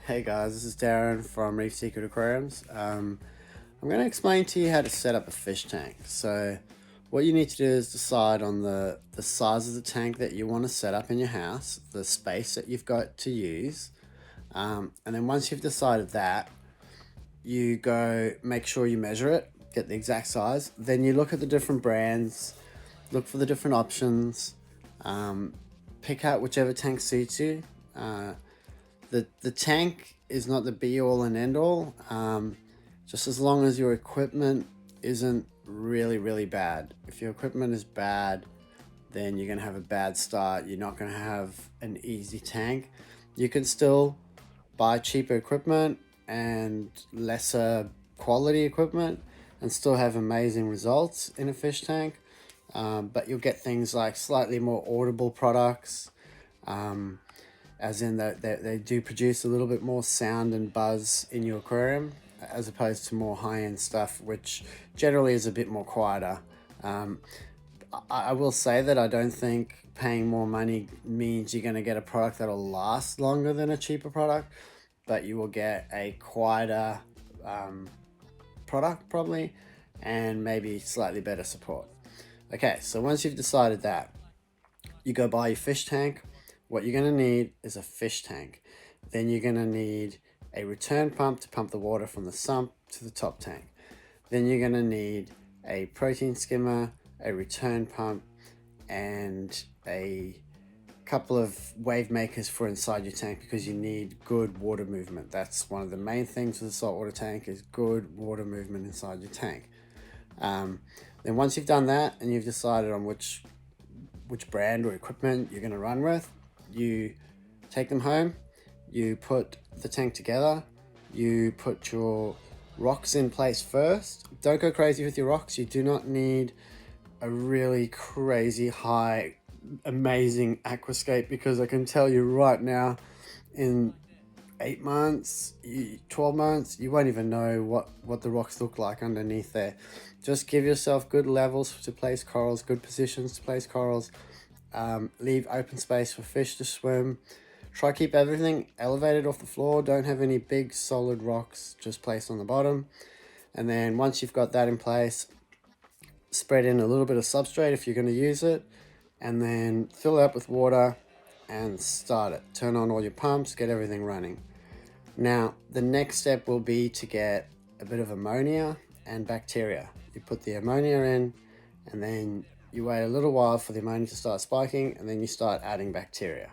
Hey guys, this is Darren from Reef Secret Aquariums. I'm going to explain to you how to set up a fish tank. So what you need to do is decide on the size of the tank that you want to set up in your house, the space that you've got to use. And then once you've decided that, you go make sure you measure it, get the exact size. Then you look at the different brands, look for the different options, pick out whichever tank suits you. The tank is not the be all and end all. Just as long as your equipment isn't really bad. If your equipment is bad, then you're gonna have a bad start. You're not gonna have an easy tank. You can still buy cheaper equipment and lesser quality equipment and still have amazing results in a fish tank. But you'll get things like slightly more audible products, as in that they do produce a little bit more sound and buzz in your aquarium, as opposed to more high-end stuff, which generally is a bit more quieter. I will say that I don't think paying more money means you're going to get a product that'll last longer than a cheaper product, but you will get a quieter product probably, and maybe slightly better support. Okay, so once you've decided that, you go buy your fish tank. What you're going to need is a fish tank. Then you're going to need a return pump to pump the water from the sump to the top tank. Then you're going to need a protein skimmer, a return pump, and a couple of wave makers for inside your tank, because you need good water movement. That's one of the main things with a saltwater tank, is good water movement inside your tank. Then once you've done that and you've decided on which brand or equipment you're going to run with, you take them home, you put the tank together, you put your rocks in place first. Don't go crazy with your rocks. You do not need a really crazy high amazing aquascape, because I can tell you right now, in 8 months, 12 months, you won't even know what the rocks look like underneath there. Just give yourself good levels to place corals, good positions to place corals. Leave open space for fish to swim. Try keep everything elevated off the floor. Don't have any big solid rocks just placed on the bottom. And then once you've got that in place, spread in a little bit of substrate if you're going to use it, and then fill it up with water and start it. Turn on all your pumps, get everything running. Now, the next step will be to get a bit of ammonia and bacteria. You put the ammonia in, and then you wait a little while for the ammonia to start spiking, and then you start adding bacteria.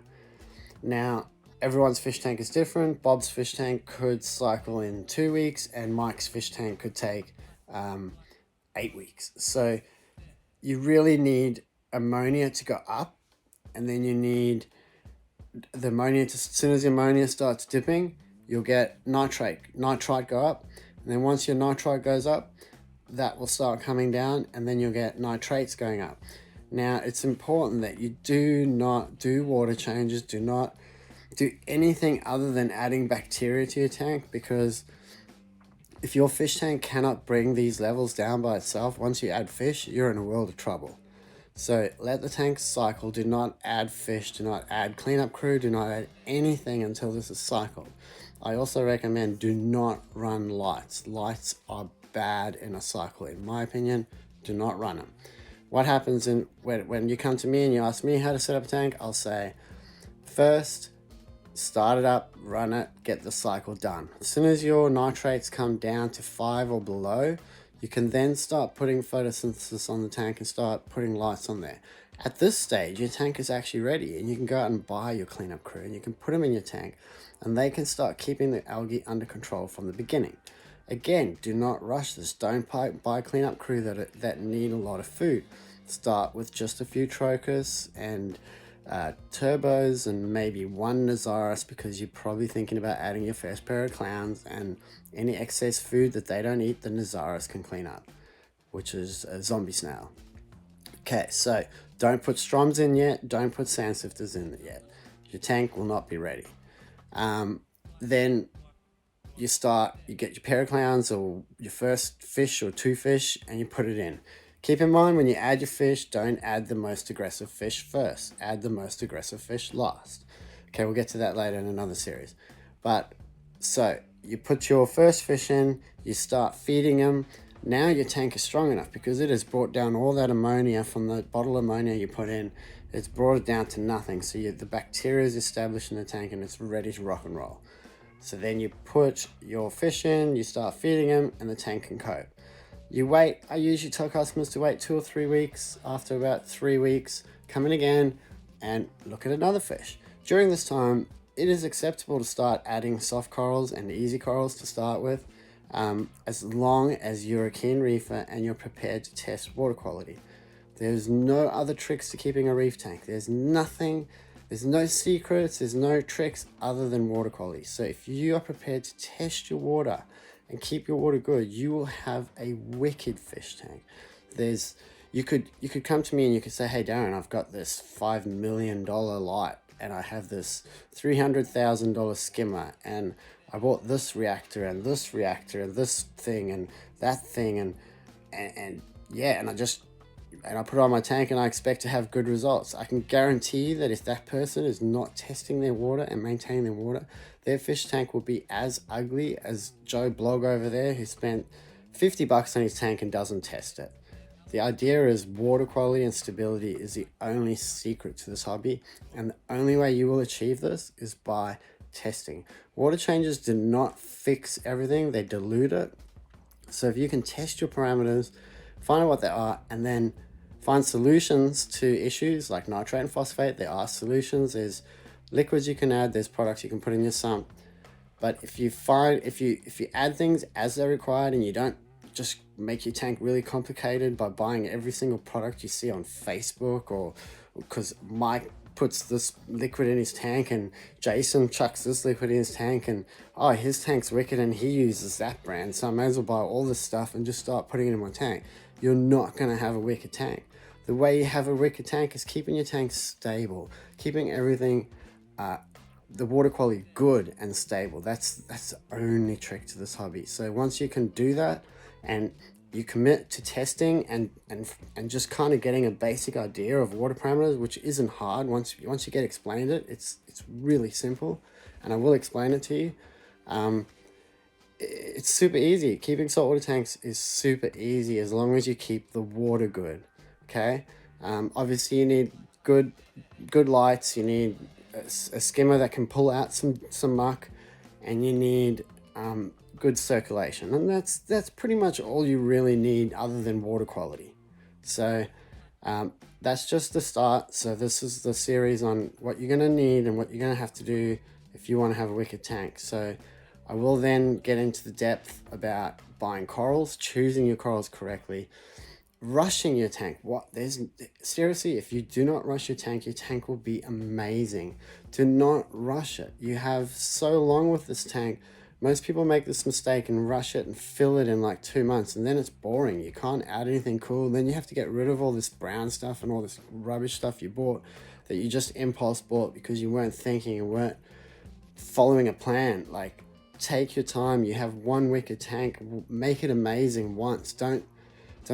Now, everyone's fish tank is different. Bob's fish tank could cycle in 2 weeks, and Mike's fish tank could take 8 weeks. So you really need ammonia to go up, and then you need the ammonia to, as soon as the ammonia starts dipping, you'll get nitrite go up, and then once your nitrite goes up, that will start coming down, and then you'll get nitrates going up. Now, it's important that you do not do water changes, do not do anything other than adding bacteria to your tank, because if your fish tank cannot bring these levels down by itself, once you add fish, you're in a world of trouble. So let the tank cycle. Do not add fish, do not add cleanup crew, do not add anything until this is cycled. I also recommend do not run lights. Lights are bad in a cycle, in my opinion. Do not run them. What happens when you come to me and you ask me how to set up a tank, I'll say, first, start it up, run it, get the cycle done. As soon as your nitrates come down to 5 or below, you can then start putting photosynthesis on the tank and start putting lights on there. At this stage, your tank is actually ready, and you can go out and buy your cleanup crew, and you can put them in your tank, and they can start keeping the algae under control from the beginning. Again, do not rush this. Don't buy cleanup crew that need a lot of food. Start with just a few trochus and turbos and maybe one Nazaris, because you're probably thinking about adding your first pair of clowns, and any excess food that they don't eat, the Nazaris can clean up, which is a zombie snail. Okay, so don't put stroms in yet, don't put sand sifters in yet. Your tank will not be ready. Then you get your pair of clowns or your first fish or 2 fish, and you put it in. Keep in mind, when you add your fish, don't add the most aggressive fish first. Add the most aggressive fish last. Okay, we'll get to that later in another series. But So you put your first fish in, you start feeding them. Now your tank is strong enough because it has brought down all that ammonia from the bottle of ammonia you put in. It's brought it down to nothing. So the bacteria is established in the tank and it's ready to rock and roll. So then you put your fish in, you start feeding them, and the tank can cope. You wait, I usually tell customers to wait 2 or 3 weeks. After about 3 weeks, come in again and look at another fish. During this time, it is acceptable to start adding soft corals and easy corals to start with, as long as you're a keen reefer and you're prepared to test water quality. There's no other tricks to keeping a reef tank. There's nothing, there's no secrets, there's no tricks other than water quality. So if you are prepared to test your water and keep your water good, you will have a wicked fish tank. You could come to me and you could say, hey Darren, I've got this $5 million light and I have this $300,000 skimmer and I bought this reactor and this reactor and this thing and that thing and yeah, and I put it on my tank and I expect to have good results. I can guarantee that if that person is not testing their water and maintaining their water, their fish tank will be as ugly as Joe Blog over there who spent $50 on his tank and doesn't test it. The idea is water quality and stability is the only secret to this hobby, and the only way you will achieve this is by testing. Water changes do not fix everything, they dilute it. So if you can test your parameters, find out what they are, and then find solutions to issues like nitrate and phosphate. There are solutions, there's liquids you can add, there's products you can put in your sump. But if you add things as they're required and you don't just make your tank really complicated by buying every single product you see on Facebook, or because Mike puts this liquid in his tank and Jason chucks this liquid in his tank and oh, his tank's wicked and he uses that brand, so I may as well buy all this stuff and just start putting it in my tank. You're not going to have a wicked tank. The way you have a wicked tank is keeping your tank stable, keeping everything the water quality good and stable. That's the only trick to this hobby. So once you can do that and you commit to testing and just kind of getting a basic idea of water parameters, which isn't hard. Once you get explained it, it's really simple, and I will explain it to you. It's super easy. Keeping saltwater tanks is super easy as long as you keep the water good. Okay. Obviously you need good lights. You need a skimmer that can pull out some muck, and you need good circulation, and that's pretty much all you really need other than water quality. So that's just the start. So this is the series on what you're going to need and what you're going to have to do if you want to have a wicked tank. So I will then get into the depth about buying corals, choosing your corals correctly, rushing your tank. Seriously, if you do not rush your tank will be amazing. Do not rush it. You have so long with this tank. Most people make this mistake and rush it and fill it in like 2 months, and then it's boring. You can't add anything cool. Then you have to get rid of all this brown stuff and all this rubbish stuff you bought that you just impulse bought because you weren't thinking and weren't following a plan. Like, take your time. You have one wicked tank. Make it amazing once. Don't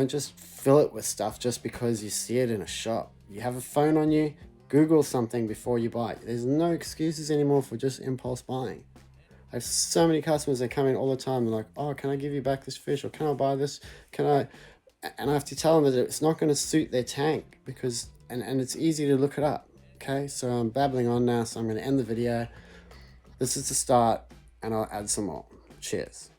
just fill it with stuff just because you see it in a shop. You have a phone on you, Google something before you buy it. There's no excuses anymore for just impulse buying. I have so many customers that come in all the time and like, oh, can I give you back this fish, or can I buy this? And I have to tell them that it's not going to suit their tank because, and it's easy to look it up. Okay, so I'm babbling on now, so I'm going to end the video. This is the start, and I'll add some more. Cheers.